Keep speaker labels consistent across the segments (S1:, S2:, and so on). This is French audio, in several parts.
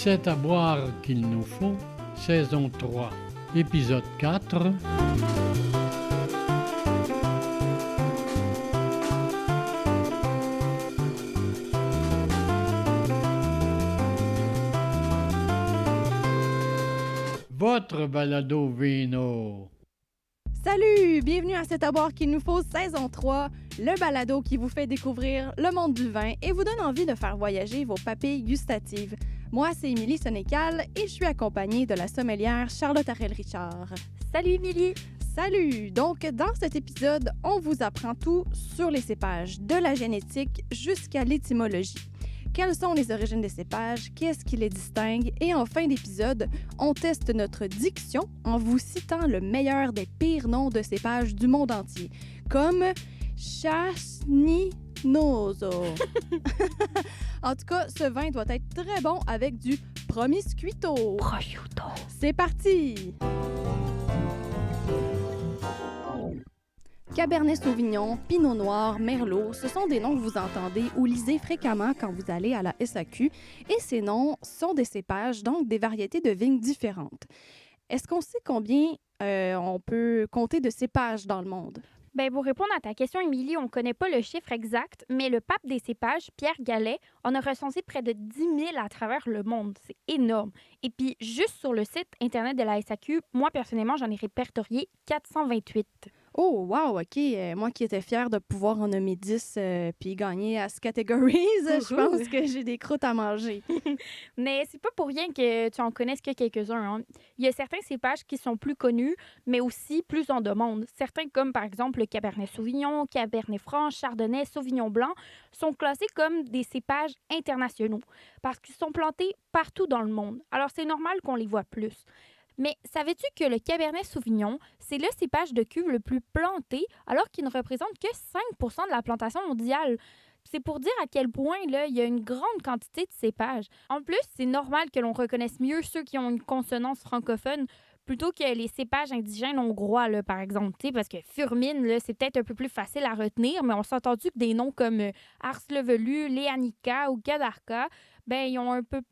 S1: C'est à boire qu'il nous faut, saison 3, épisode 4. Votre balado vino.
S2: Salut! Bienvenue à C'est à boire qu'il nous faut, saison 3, le balado qui vous fait découvrir le monde du vin et vous donne envie de faire voyager vos papilles gustatives. Moi, c'est Émilie Sénécal et je suis accompagnée de la sommelière Charlotte Harel-Richard.
S3: Salut Émilie!
S2: Salut! Donc, dans cet épisode, on vous apprend tout sur les cépages, de la génétique jusqu'à l'étymologie. Quelles sont les origines des cépages? Qu'est-ce qui les distingue? Et en fin d'épisode, on teste notre diction en vous citant le meilleur des pires noms de cépages du monde entier, comme Chasninoso. En tout cas, ce vin doit être très bon avec du Promiscuito.
S3: Prosciutto!
S2: C'est parti! Cabernet Sauvignon, Pinot Noir, Merlot, ce sont des noms que vous entendez ou lisez fréquemment quand vous allez à la SAQ. Et ces noms sont des cépages, donc des variétés de vignes différentes. Est-ce qu'on sait combien on peut compter de cépages dans le monde?
S3: Ben, pour répondre à ta question, Émilie, on ne connaît pas le chiffre exact, mais le pape des cépages, Pierre Gallet, en a recensé près de 10 000 à travers le monde. C'est énorme. Et puis, juste sur le site Internet de la SAQ, moi, personnellement, j'en ai répertorié 428.
S2: Oh, wow, OK. Moi qui étais fière de pouvoir en nommer 10 puis gagner à ce categories, je pense que j'ai des croûtes à manger.
S3: Mais c'est pas pour rien que tu en connaisses que quelques-uns. Hein. Il y a certains cépages qui sont plus connus, mais aussi plus en demande. Certains, comme par exemple le Cabernet Sauvignon, Cabernet Franc, Chardonnay, Sauvignon Blanc, sont classés comme des cépages internationaux parce qu'ils sont plantés partout dans le monde. Alors, c'est normal qu'on les voit plus. Mais savais-tu que le Cabernet Sauvignon, c'est le cépage de cuve le plus planté alors qu'il ne représente que 5 % de la plantation mondiale? C'est pour dire à quel point là, il y a une grande quantité de cépages. En plus, c'est normal que l'on reconnaisse mieux ceux qui ont une consonance francophone plutôt que les cépages indigènes hongrois, là, par exemple. Parce que Furmine, là, c'est peut-être un peu plus facile à retenir, mais on s'est entendu que des noms comme Ars Levelu, Leanica ou Kadarka, ben,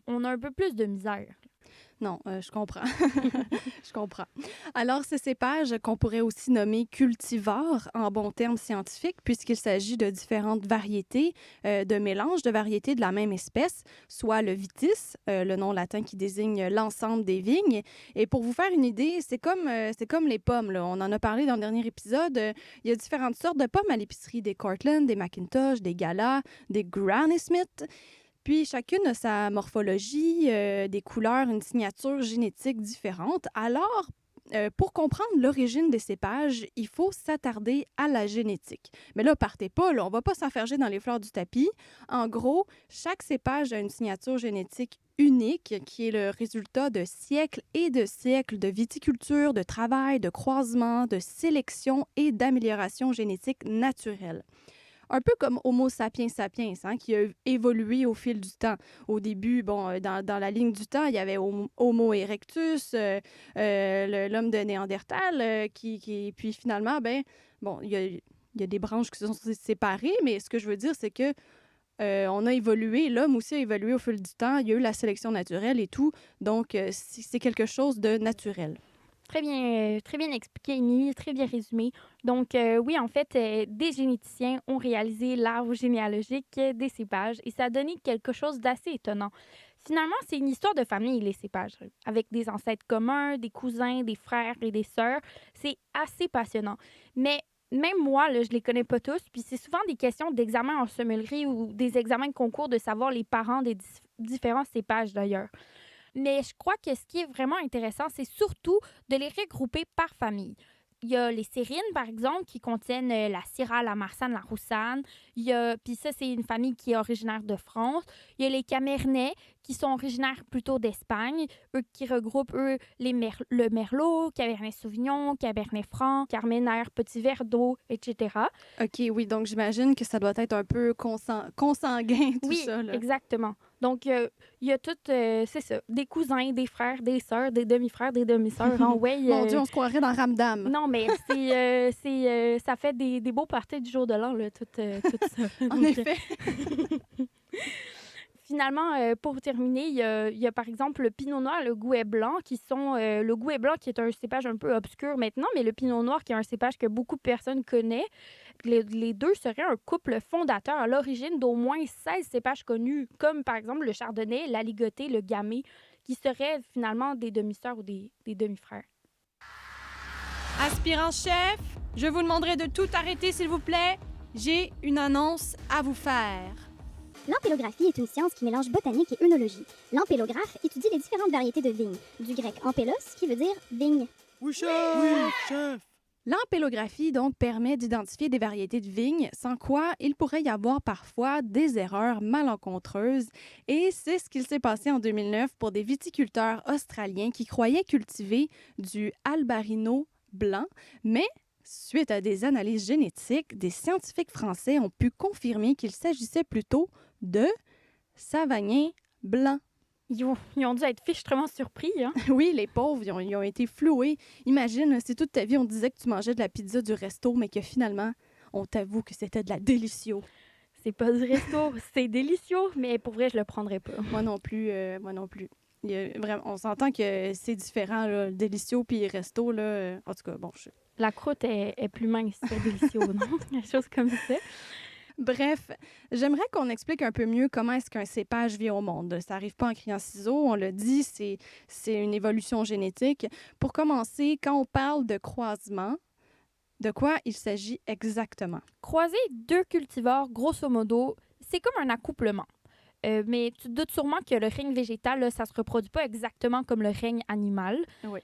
S3: on a un peu plus de misère.
S2: Non, je comprends. Je comprends. Alors, ces cépages qu'on pourrait aussi nommer cultivars en bon terme scientifique, puisqu'il s'agit de différentes variétés, de mélanges de variétés de la même espèce, soit le vitis, le nom latin qui désigne l'ensemble des vignes. Et pour vous faire une idée, c'est comme les pommes, là. On en a parlé dans le dernier épisode. Il y a différentes sortes de pommes à l'épicerie, des Cortland, des McIntosh, des Gala, des Granny Smith. Puis, chacune a sa morphologie, des couleurs, une signature génétique différente. Alors, pour comprendre l'origine des cépages, il faut s'attarder à la génétique. Mais là, partez pas, là, on va pas s'enferger dans les fleurs du tapis. En gros, chaque cépage a une signature génétique unique qui est le résultat de siècles et de siècles de viticulture, de travail, de croisement, de sélection et d'amélioration génétique naturelle. Un peu comme Homo sapiens sapiens, hein, qui a évolué au fil du temps. Au début, bon, dans la ligne du temps, il y avait Homo erectus, l'homme de Néandertal, puis finalement, ben, bon, il y a des branches qui se sont séparées, mais ce que je veux dire, c'est que on a évolué, l'homme aussi a évolué au fil du temps, il y a eu la sélection naturelle et tout, donc c'est quelque chose de naturel.
S3: Très bien expliqué, Émilie, très bien résumé. Donc, oui, en fait, des généticiens ont réalisé l'arbre généalogique des cépages et ça a donné quelque chose d'assez étonnant. Finalement, c'est une histoire de famille, les cépages, avec des ancêtres communs, des cousins, des frères et des sœurs. C'est assez passionnant. Mais même moi, là, je les connais pas tous, puis c'est souvent des questions d'examen en sommellerie ou des examens de concours de savoir les parents des différents cépages, d'ailleurs. Mais je crois que ce qui est vraiment intéressant, c'est surtout de les regrouper par famille. Il y a les sérines, par exemple, qui contiennent la Syrah, la Marsanne, la Roussanne. Puis ça, c'est une famille qui est originaire de France. Il y a les Camernais, qui sont originaires plutôt d'Espagne. Eux qui regroupent, le Merlot, Cabernet Sauvignon, Cabernet Franc, Carmenère, Petit Verdot, etc.
S2: OK, oui, donc j'imagine que ça doit être un peu consanguin, tout ça.
S3: Oui,
S2: Là.
S3: exactement. Donc, il y a tout, c'est ça, des cousins, des frères, des sœurs, des demi-frères, des demi-sœurs.
S2: Mon Dieu, on se croirait dans Ramdam.
S3: Non, mais ça fait des beaux parties du jour de l'an, là, tout ça.
S2: En effet.
S3: Finalement, pour terminer, il y a par exemple le Pinot Noir, le Gouais Blanc, le Gouais Blanc qui est un cépage un peu obscur maintenant, mais le Pinot Noir qui est un cépage que beaucoup de personnes connaissent. Les deux seraient un couple fondateur à l'origine d'au moins 16 cépages connus, comme par exemple le Chardonnay, l'Aligoté, le Gamay, qui seraient finalement des demi-sœurs ou des demi-frères.
S4: Aspirant-chef, je vous demanderai de tout arrêter, s'il vous plaît. J'ai une annonce à vous faire.
S5: L'ampélographie est une science qui mélange botanique et œnologie. L'ampélographe étudie les différentes variétés de vignes, du grec ampélos, qui veut dire vigne.
S4: Oui, chef! Oui, chef!
S2: L'ampélographie, donc, permet d'identifier des variétés de vignes, sans quoi il pourrait y avoir parfois des erreurs malencontreuses. Et c'est ce qu'il s'est passé en 2009 pour des viticulteurs australiens qui croyaient cultiver du Albarino blanc, mais suite à des analyses génétiques, des scientifiques français ont pu confirmer qu'il s'agissait plutôt de Savagnin blanc.
S3: Ils ont dû être fichtrement surpris, hein?
S2: Oui, les pauvres, ils ont été floués. Imagine, si toute ta vie, on disait que tu mangeais de la pizza du resto, mais que finalement, on t'avoue que c'était de la Delicio.
S3: C'est pas du resto, c'est délicieux, mais pour vrai, je le prendrais pas.
S2: Moi non plus, moi non plus. On s'entend que c'est différent, là, le Delicio puis le resto, là. En tout cas, bon,
S3: La croûte est plus mince, c'est délicieux, non? Quelque chose comme ça.
S2: Bref, j'aimerais qu'on explique un peu mieux comment est-ce qu'un cépage vit au monde. Ça n'arrive pas en criant ciseaux, on le dit, c'est une évolution génétique. Pour commencer, quand on parle de croisement, de quoi il s'agit exactement?
S3: Croiser deux cultivars, grosso modo, c'est comme un accouplement. Mais tu te doutes sûrement que le règne végétal, là, ça se reproduit pas exactement comme le règne animal.
S2: Oui.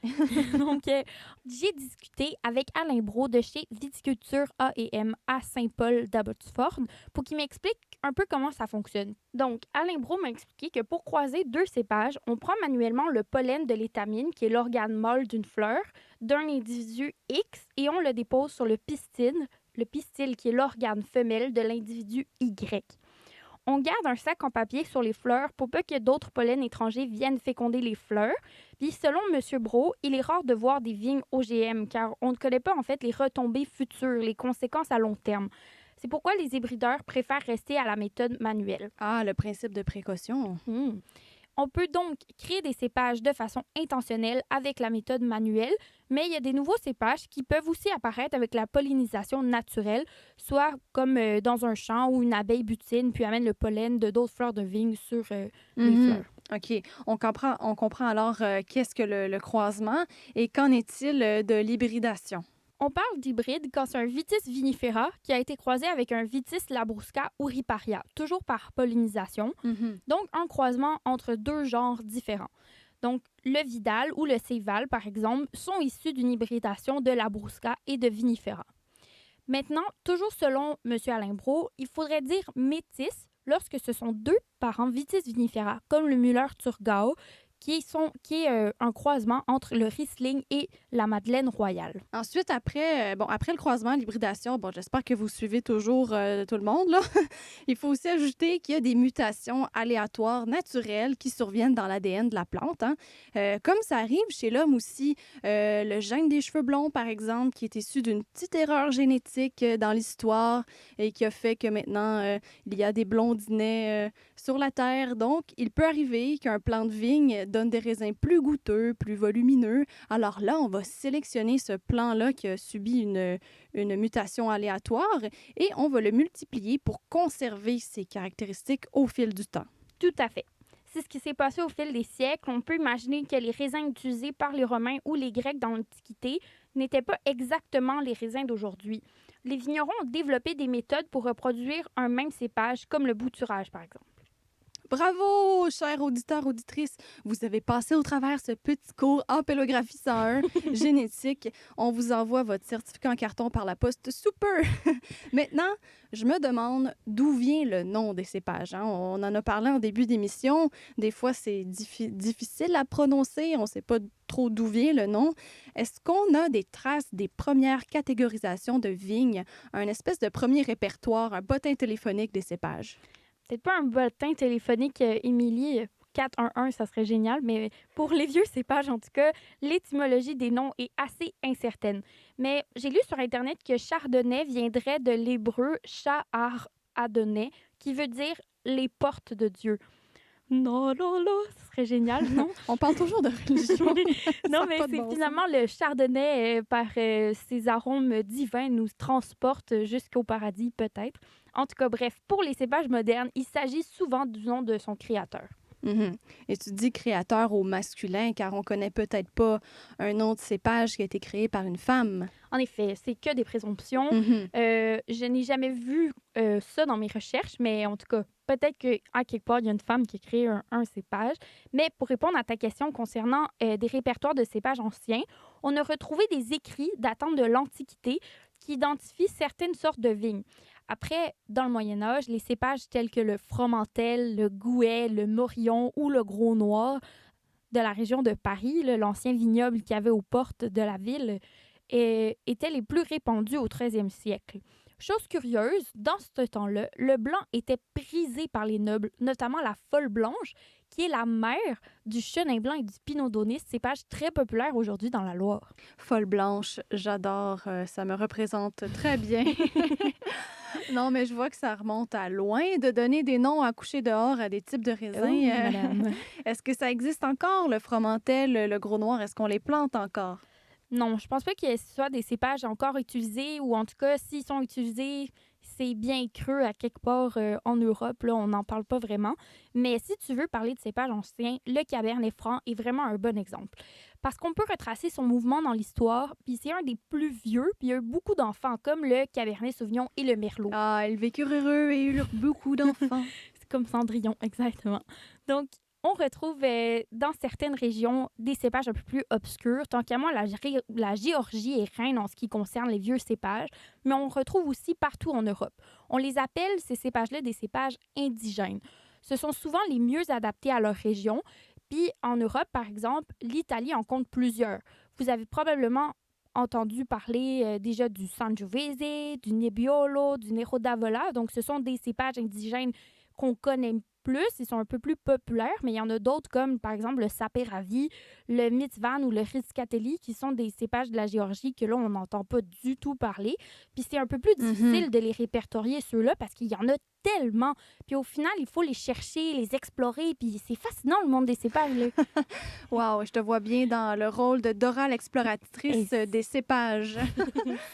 S3: Donc, j'ai discuté avec Alain Brault de chez Viticulture A&M à Saint-Paul d'Abbotsford pour qu'il m'explique un peu comment ça fonctionne. Donc, Alain Brault m'a expliqué que pour croiser deux cépages, on prend manuellement le pollen de l'étamine, qui est l'organe mâle d'une fleur, d'un individu X, et on le dépose sur le pistil qui est l'organe femelle de l'individu Y. On garde un sac en papier sur les fleurs pour pas que d'autres pollens étrangers viennent féconder les fleurs. Puis selon M. Brault, il est rare de voir des vignes OGM car on ne connaît pas en fait les retombées futures, les conséquences à long terme. C'est pourquoi les hybrideurs préfèrent rester à la méthode manuelle.
S2: Ah, le principe de précaution.
S3: On peut donc créer des cépages de façon intentionnelle avec la méthode manuelle, mais il y a des nouveaux cépages qui peuvent aussi apparaître avec la pollinisation naturelle, soit comme dans un champ où une abeille butine puis amène le pollen de d'autres fleurs de vigne sur les fleurs.
S2: OK. On comprend alors qu'est-ce que le croisement et qu'en est-il de l'hybridation?
S3: On parle d'hybride quand c'est un Vitis vinifera qui a été croisé avec un Vitis labrusca ou riparia, toujours par pollinisation. Donc, un croisement entre deux genres différents. Donc, le Vidal ou le Céval, par exemple, sont issus d'une hybridation de labrusca et de vinifera. Maintenant, toujours selon M. Alain Brault, il faudrait dire métis lorsque ce sont deux parents Vitis vinifera, comme le Müller-Thurgau, qui est un croisement entre le Riesling et la Madeleine royale.
S2: Ensuite, après le croisement, l'hybridation, j'espère que vous suivez toujours tout le monde, là. Il faut aussi ajouter qu'il y a des mutations aléatoires naturelles qui surviennent dans l'ADN de la plante. Comme ça arrive chez l'homme aussi, le gène des cheveux blonds, par exemple, qui est issu d'une petite erreur génétique dans l'histoire et qui a fait que maintenant, il y a des blondinets sur la Terre. Donc, il peut arriver qu'un plant de vigne donne des raisins plus goûteux, plus volumineux. Alors là, on va sélectionner ce plant-là qui a subi une mutation aléatoire et on va le multiplier pour conserver ses caractéristiques au fil du temps.
S3: Tout à fait. C'est ce qui s'est passé au fil des siècles. On peut imaginer que les raisins utilisés par les Romains ou les Grecs dans l'Antiquité n'étaient pas exactement les raisins d'aujourd'hui. Les vignerons ont développé des méthodes pour reproduire un même cépage, comme le bouturage, par exemple.
S2: Bravo, chers auditeurs, auditrices. Vous avez passé au travers ce petit cours Ampélographie 101 génétique. On vous envoie votre certificat en carton par la poste sous peu. Maintenant, je me demande d'où vient le nom des cépages. On en a parlé en début d'émission. Des fois, c'est difficile à prononcer. On ne sait pas trop d'où vient le nom. Est-ce qu'on a des traces des premières catégorisations de vignes, un espèce de premier répertoire, un bottin téléphonique des cépages?
S3: Peut-être pas un bottin téléphonique, Émilie, 411, ça serait génial, mais pour les vieux cépages, en tout cas, l'étymologie des noms est assez incertaine. Mais j'ai lu sur Internet que Chardonnay viendrait de l'hébreu Sha'ar Adonai, qui veut dire « les portes de Dieu ». Non, ce serait génial, non?
S2: On parle toujours de religion.
S3: Non,
S2: Ça a
S3: mais
S2: pas de
S3: c'est
S2: bon sens.
S3: finalement le chardonnay, par ses arômes divins, nous transporte jusqu'au paradis, peut-être. En tout cas, bref, pour les cépages modernes, il s'agit souvent du nom de son créateur.
S2: Mhm. Et tu dis créateur au masculin, car on connaît peut-être pas un nom de cépage qui a été créé par une femme.
S3: En effet, c'est que des présomptions.
S2: Mhm.
S3: Je n'ai jamais vu ça dans mes recherches, mais en tout cas, peut-être qu'à quelque part, il y a une femme qui a créé un cépage. Mais pour répondre à ta question concernant des répertoires de cépages anciens, on a retrouvé des écrits datant de l'Antiquité qui identifient certaines sortes de vignes. Après, dans le Moyen Âge, les cépages tels que le Fromentel, le Gouais, le Morillon ou le Gros Noir de la région de Paris, là, l'ancien vignoble qu'il y avait aux portes de la ville, étaient les plus répandus au 13e siècle. Chose curieuse, dans ce temps-là, le blanc était prisé par les nobles, notamment la folle blanche, qui est la mère du chenin blanc et du pinot daunis, cépage très populaire aujourd'hui dans la Loire.
S2: Folle blanche, j'adore. Ça me représente très bien. Non, mais je vois que ça remonte à loin de donner des noms à coucher dehors à des types de raisins.
S3: Oui, madame.
S2: Est-ce que ça existe encore, le fromentel, le gros noir? Est-ce qu'on les plante encore?
S3: Non, je pense pas qu'il y ait soit des cépages encore utilisés ou en tout cas, s'ils sont utilisés, c'est bien creux à quelque part en Europe. Là, on n'en parle pas vraiment. Mais si tu veux parler de cépages anciens, le Cabernet Franc est vraiment un bon exemple. Parce qu'on peut retracer son mouvement dans l'histoire, puis c'est un des plus vieux, puis il y a eu beaucoup d'enfants comme le Cabernet Sauvignon et le Merlot.
S2: Ah, ils vécurent heureux et eurent beaucoup d'enfants.
S3: C'est comme Cendrillon, exactement. Donc, on retrouve dans certaines régions des cépages un peu plus obscurs. Tant qu'à moi, la Géorgie est reine en ce qui concerne les vieux cépages, mais on retrouve aussi partout en Europe. On les appelle, ces cépages-là, des cépages indigènes. Ce sont souvent les mieux adaptés à leur région. Puis en Europe, par exemple, l'Italie en compte plusieurs. Vous avez probablement entendu parler déjà du Sangiovese, du Nebbiolo, du Nero d'Avola. Donc, ce sont des cépages indigènes qu'on connaît plus, ils sont un peu plus populaires, mais il y en a d'autres comme, par exemple, le Saperavi, le Mitzvan ou le Rizkateli, qui sont des cépages de la Géorgie que là, on n'entend pas du tout parler. Puis c'est un peu plus difficile de les répertorier, ceux-là, parce qu'il y en a tellement. Puis au final, il faut les chercher, les explorer, puis c'est fascinant, le monde des cépages, là.
S2: Wow, je te vois bien dans le rôle de Dora l'exploratrice des cépages.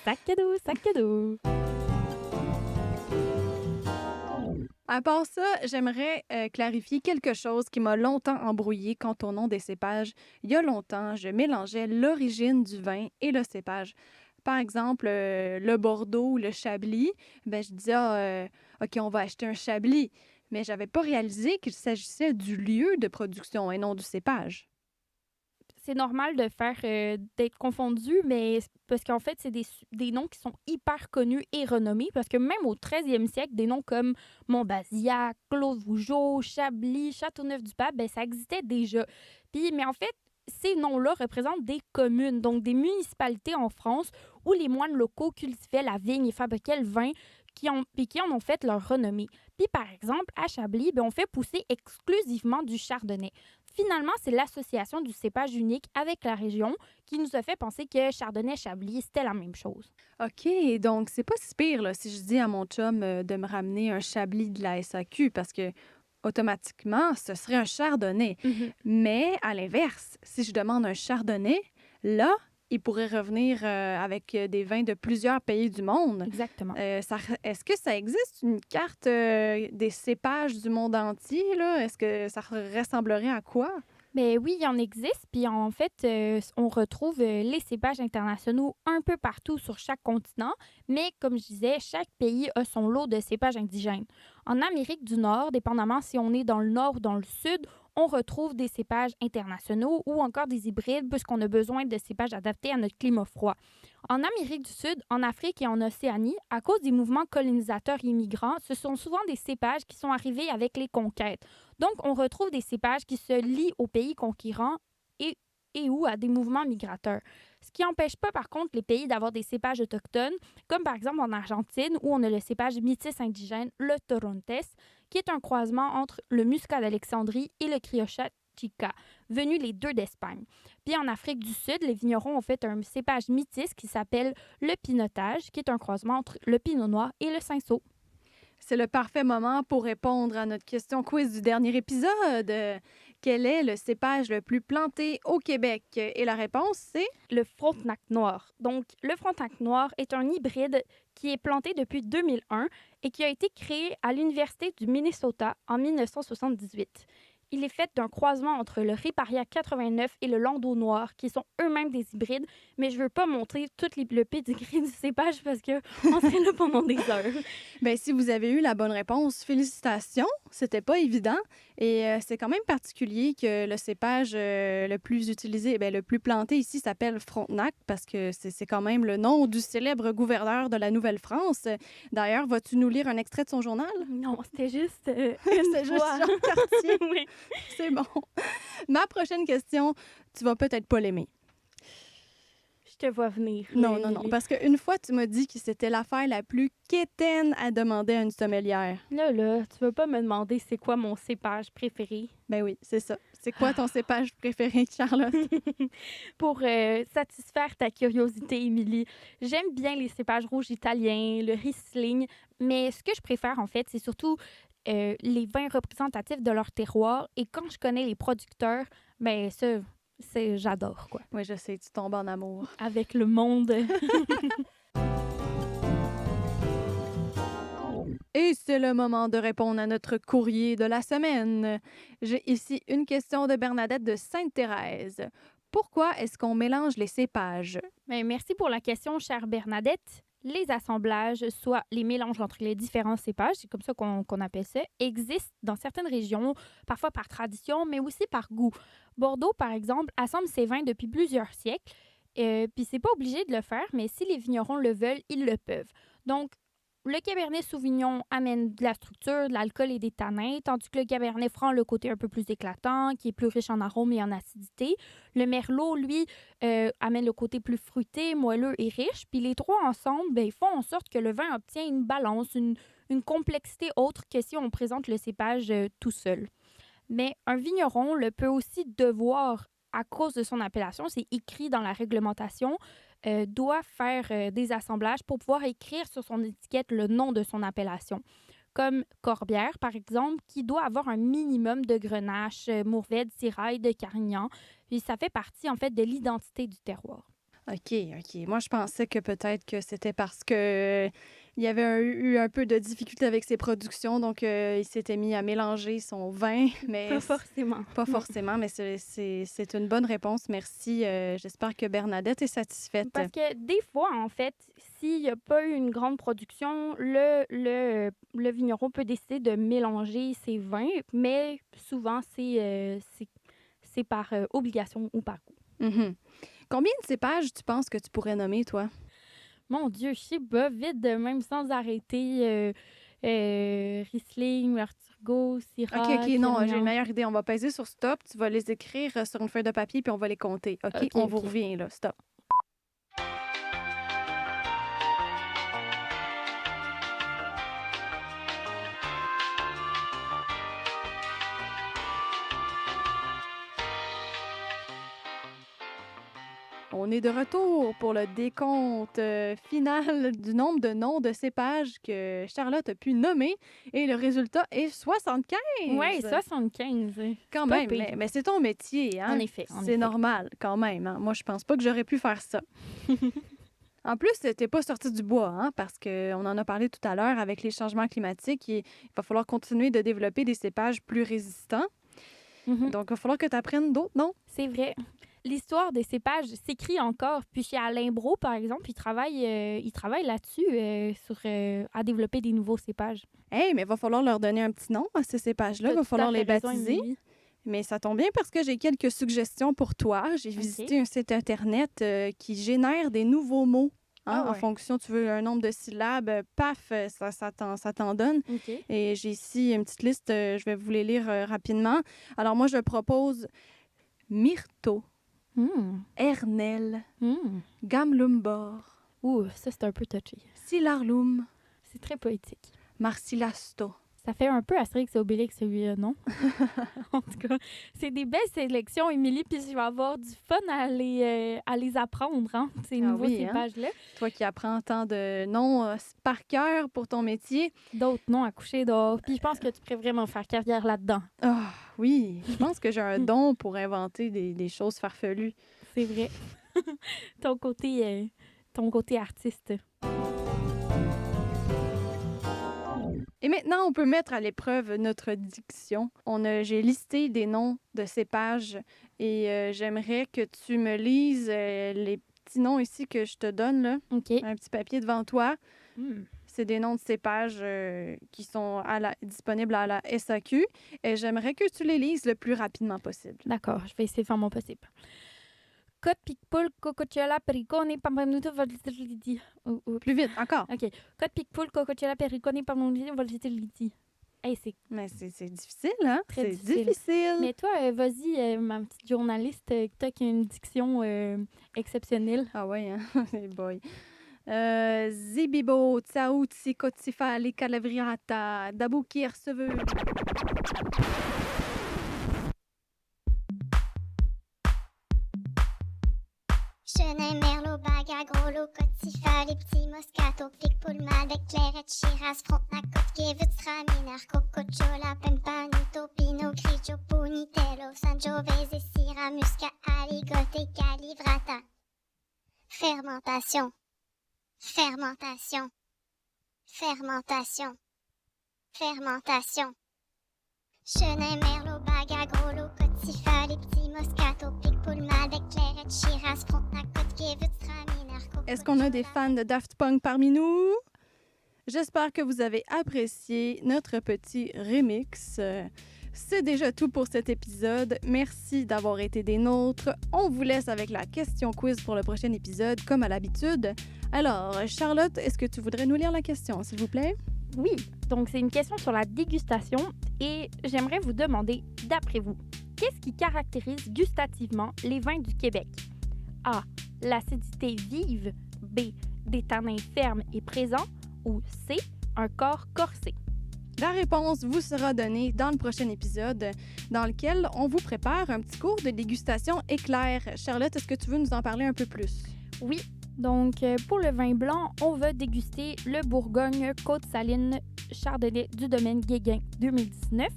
S3: Sac cadeau, sac cadeau.
S2: À part ça, j'aimerais clarifier quelque chose qui m'a longtemps embrouillé quant au nom des cépages. Il y a longtemps, je mélangeais l'origine du vin et le cépage. Par exemple, le Bordeaux ou le Chablis, ben, je disais, OK, on va acheter un Chablis. Mais j'avais pas réalisé qu'il s'agissait du lieu de production et non du cépage.
S3: C'est normal de faire d'être confondu, mais parce qu'en fait, c'est des noms qui sont hyper connus et renommés, parce que même au 13e siècle, des noms comme Montbazillac, Claude-Vougeot, Chablis, Châteauneuf-du-Pape, ben, ça existait déjà. Mais en fait, ces noms-là représentent des communes, donc des municipalités en France où les moines locaux cultivaient la vigne et fabriquaient le vin qui en ont fait leur renommée. Puis par exemple, à Chablis, ben, on fait pousser exclusivement du chardonnay. Finalement, c'est l'association du cépage unique avec la région qui nous a fait penser que Chardonnay-Chablis, c'était la même chose.
S2: OK, donc c'est pas si pire là, si je dis à mon chum de me ramener un Chablis de la SAQ parce que automatiquement, ce serait un Chardonnay. Mais à l'inverse, si je demande un Chardonnay, là, il pourrait revenir avec des vins de plusieurs pays du monde.
S3: Exactement.
S2: Est-ce que ça existe une carte des cépages du monde entier, là? Est-ce que ça ressemblerait à quoi?
S3: Mais oui, il en existe. Puis en fait, on retrouve les cépages internationaux un peu partout sur chaque continent. Mais comme je disais, chaque pays a son lot de cépages indigènes. En Amérique du Nord, dépendamment si on est dans le nord ou dans le sud, on retrouve des cépages internationaux ou encore des hybrides puisqu'on a besoin de cépages adaptés à notre climat froid. En Amérique du Sud, en Afrique et en Océanie, à cause des mouvements colonisateurs et immigrants, ce sont souvent des cépages qui sont arrivés avec les conquêtes. Donc, on retrouve des cépages qui se lient aux pays conquérants et ou à des mouvements migrateurs. Ce qui n'empêche pas, par contre, les pays d'avoir des cépages autochtones, comme par exemple en Argentine, où on a le cépage métis indigène, le Torontes, qui est un croisement entre le Muscat d'Alexandrie et le Criocha Chica, venus les deux d'Espagne. Puis en Afrique du Sud, les vignerons ont fait un cépage métis qui s'appelle le Pinotage, qui est un croisement entre le Pinot Noir et le Cinsault.
S2: C'est le parfait moment pour répondre à notre question quiz du dernier épisode. Quel est le cépage le plus planté au Québec? Et la réponse, c'est...
S3: Le Frontenac noir. Donc, le Frontenac noir est un hybride qui est planté depuis 2001 et qui a été créé à l'Université du Minnesota en 1978. Il est fait d'un croisement entre le Riparia 89 et le Landau noir, qui sont eux-mêmes des hybrides, mais je veux pas montrer tout le pédigré du cépage parce qu'on serait là pendant des heures.
S2: Bien, si vous avez eu la bonne réponse, félicitations. C'était pas évident. Et c'est quand même particulier que le cépage le plus utilisé, le plus planté ici s'appelle Frontenac parce que c'est quand même le nom du célèbre gouverneur de la Nouvelle-France. D'ailleurs, vas-tu nous lire un extrait de son journal?
S3: Non, c'était juste
S2: C'est juste
S3: fois.
S2: Jean Cartier.
S3: Oui.
S2: C'est bon. Ma prochaine question, tu vas peut-être pas l'aimer.
S3: Je te vois venir.
S2: Non,
S3: Lily.
S2: parce qu'une fois, tu m'as dit que c'était l'affaire la plus quétaine à demander à une sommelière.
S3: Là, tu veux pas me demander c'est quoi mon cépage préféré?
S2: Ben oui, c'est ça. C'est quoi ton cépage préféré, Charlotte?
S3: Pour satisfaire ta curiosité, Émilie, j'aime bien les cépages rouges italiens, le Riesling, mais ce que je préfère, en fait, c'est surtout les vins représentatifs de leur terroir. Et quand je connais les producteurs, ben ça, j'adore, quoi.
S2: Oui, je sais, tu tombes en amour.
S3: Avec le monde.
S2: Et c'est le moment de répondre à notre courrier de la semaine. J'ai ici une question de Bernadette de Sainte-Thérèse. Pourquoi est-ce qu'on mélange les cépages?
S3: Ben, merci pour la question, chère Bernadette. Les assemblages, soit les mélanges entre les différents cépages, c'est comme ça qu'on appelle ça, existent dans certaines régions, parfois par tradition, mais aussi par goût. Bordeaux, par exemple, assemble ses vins depuis plusieurs siècles, puis c'est pas obligé de le faire, mais si les vignerons le veulent, ils le peuvent. Donc, le Cabernet Sauvignon amène de la structure, de l'alcool et des tanins, tandis que le Cabernet Franc a le côté un peu plus éclatant, qui est plus riche en arômes et en acidité. Le Merlot, lui, amène le côté plus fruité, moelleux et riche. Puis les trois ensemble, ben, ils font en sorte que le vin obtient une balance, une complexité autre que si on présente le cépage tout seul. Mais un vigneron le peut aussi devoir, à cause de son appellation, c'est écrit dans la réglementation, doit faire des assemblages pour pouvoir écrire sur son étiquette le nom de son appellation. Comme Corbière, par exemple, qui doit avoir un minimum de Grenache, Mourvèdre, Syrah, de Carignan. Puis ça fait partie, en fait, de l'identité du terroir.
S2: OK. Moi, je pensais que peut-être que c'était parce que il y avait eu un peu de difficulté avec ses productions, donc il s'était mis à mélanger son vin, mais
S3: Pas forcément.
S2: pas forcément, mais c'est une bonne réponse. Merci. J'espère que Bernadette est satisfaite.
S3: Parce que des fois, en fait, s'il n'y a pas eu une grande production, le vigneron peut décider de mélanger ses vins, mais souvent, c'est par obligation ou par goût.
S2: Mhm. Combien de cépages tu penses que tu pourrais nommer, toi?
S3: Mon Dieu, je sais pas, vite, même sans arrêter. Riesling, Arturgo, Syrah.
S2: OK, non, j'ai
S3: Carignan.
S2: une meilleure idée. On va peser sur stop. Tu vas les écrire sur une feuille de papier, puis on va les compter. OK?
S3: OK,
S2: On vous
S3: OK.
S2: revient, là. Stop. On est de retour pour le décompte final du nombre de noms de cépages que Charlotte a pu nommer. Et le résultat est 75.
S3: Oui, 75.
S2: Quand
S3: pas
S2: même,
S3: pire.
S2: mais c'est ton métier. Hein?
S3: En effet.
S2: C'est normal, quand même. Hein? Moi, je pense pas que j'aurais pu faire ça. En plus, t'es pas sorti du bois, hein, parce qu'on en a parlé tout à l'heure avec les changements climatiques. Il va falloir continuer de développer des cépages plus résistants.
S3: Mhm.
S2: Donc, il va falloir que tu apprennes d'autres noms.
S3: C'est vrai. L'histoire des cépages s'écrit encore. Puis chez Alain Brault, par exemple, il travaille là-dessus, à développer des nouveaux cépages.
S2: Hey, mais il va falloir leur donner un petit nom à ces cépages-là. Il va falloir les baptiser. Mais ça tombe bien parce que j'ai quelques suggestions pour toi. J'ai visité un site Internet qui génère des nouveaux mots. Hein,
S3: Ah ouais.
S2: En fonction, tu veux un nombre de syllabes, paf, ça t'en donne.
S3: OK.
S2: Et j'ai ici une petite liste, je vais vous les lire rapidement. Alors moi, je propose myrto, ernel, gamlumbor,
S3: Ouh, ça, c'est un peu touché.
S2: silarlum,
S3: C'est très poétique.
S2: marsilasto.
S3: Ça fait un peu Astérix et Obélix, celui-là, non? En tout cas, c'est des belles sélections, Émilie, puis je vais avoir du fun à les apprendre, hein, ces nouveaux cépages-là.
S2: Toi qui apprends tant de noms par cœur pour ton métier.
S3: D'autres noms à coucher dehors. Puis je pense que tu pourrais vraiment faire carrière là-dedans.
S2: Ah oui, je pense que j'ai un don pour inventer des choses farfelues.
S3: C'est vrai. ton côté artiste.
S2: Et maintenant, on peut mettre à l'épreuve notre diction. J'ai listé des noms de cépages et j'aimerais que tu me lises les petits noms ici que je te donne, là.
S3: OK.
S2: Un petit papier devant toi.
S3: Hmm.
S2: C'est des noms de cépages qui sont disponibles à la SAQ. Et j'aimerais que tu les lises le plus rapidement possible.
S3: D'accord, je vais essayer de faire mon possible. Code Picpoul, Cococciola, Pericone, Pampanuto, Voltitelidi.
S2: Plus vite, encore.
S3: OK. Code Picpoul, Cococciola, Pericone, Pampanuto, Voltitelidi. Hey, c'est...
S2: Mais c'est difficile, hein?
S3: Très
S2: c'est
S3: difficile.
S2: difficile.
S3: Mais toi, vas-y, ma petite journaliste, toi qui a une diction exceptionnelle.
S2: Ah ouais, hein? Hey boy. Zibibo, Tsaou, Tsiko, Tsifali, Calavriata, Dabouki, Receveux.
S5: Chenin, Merlot, Baga, Groslo, Cotifa, les petits Moscato, Picpoul, Malbec, Clairette, Shiraz, Frontenac, Côte-Quai, Vutraminer, Cococciola, Pempanuto, Pinot Grigio, Punitello, Sangiovese, Syrah, Muscat, Aligoté, Calivrata. Fermentation. Fermentation. Fermentation. Fermentation. Chenin, Merlot, Baga, Groslo, Cotifa, les petits Moscato, Picpoul, Malbec, Clairette, Shiraz, Frontenac, Côte-Quai, Vutraminer.
S2: Est-ce qu'on a des fans de Daft Punk parmi nous? J'espère que vous avez apprécié notre petit remix. C'est déjà tout pour cet épisode. Merci d'avoir été des nôtres. On vous laisse avec la question quiz pour le prochain épisode, comme à l'habitude. Alors, Charlotte, est-ce que tu voudrais nous lire la question, s'il vous plaît?
S3: Oui, donc c'est une question sur la dégustation et j'aimerais vous demander, d'après vous, qu'est-ce qui caractérise gustativement les vins du Québec? A. L'acidité vive. B. Des tanins fermes et présents. Ou C. Un corps corsé.
S2: La réponse vous sera donnée dans le prochain épisode, dans lequel on vous prépare un petit cours de dégustation éclair. Charlotte, est-ce que tu veux nous en parler un peu plus?
S3: Oui, donc pour le vin blanc, on va déguster le Bourgogne Côte-Saline Chardonnay du domaine Guéguin 2019.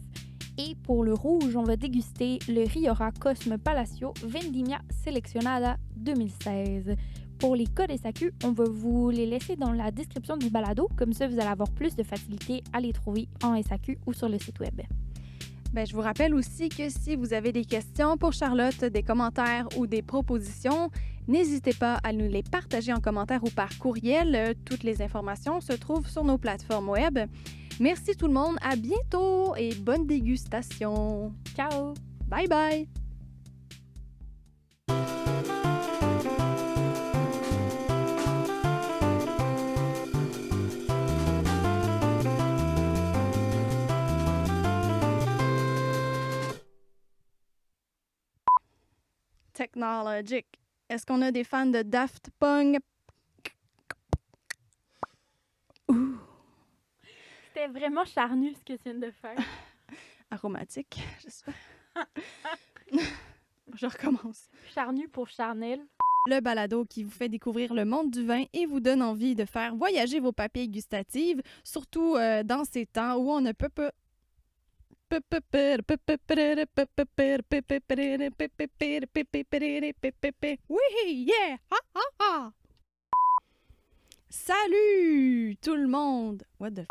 S3: Et pour le rouge, on va déguster le Riora Cosme Palacio Vendimia Seleccionada 2016. Pour les codes SAQ, on va vous les laisser dans la description du balado. Comme ça, vous allez avoir plus de facilité à les trouver en SAQ ou sur le site web.
S2: Bien, je vous rappelle aussi que si vous avez des questions pour Charlotte, des commentaires ou des propositions, n'hésitez pas à nous les partager en commentaire ou par courriel. Toutes les informations se trouvent sur nos plateformes web. Merci tout le monde, à bientôt et bonne dégustation.
S3: Ciao!
S2: Bye bye! Technologic. Est-ce qu'on a des fans de Daft Punk? Ouh.
S3: C'était vraiment charnu ce que tu viens de faire.
S2: Aromatique, j'espère. Je recommence.
S3: Charnu pour charnel.
S2: Le balado qui vous fait découvrir le monde du vin et vous donne envie de faire voyager vos papilles gustatives, surtout dans ces temps où on ne peut pas... Oui, yeah! Ha, ha, ha! Salut tout le monde! What the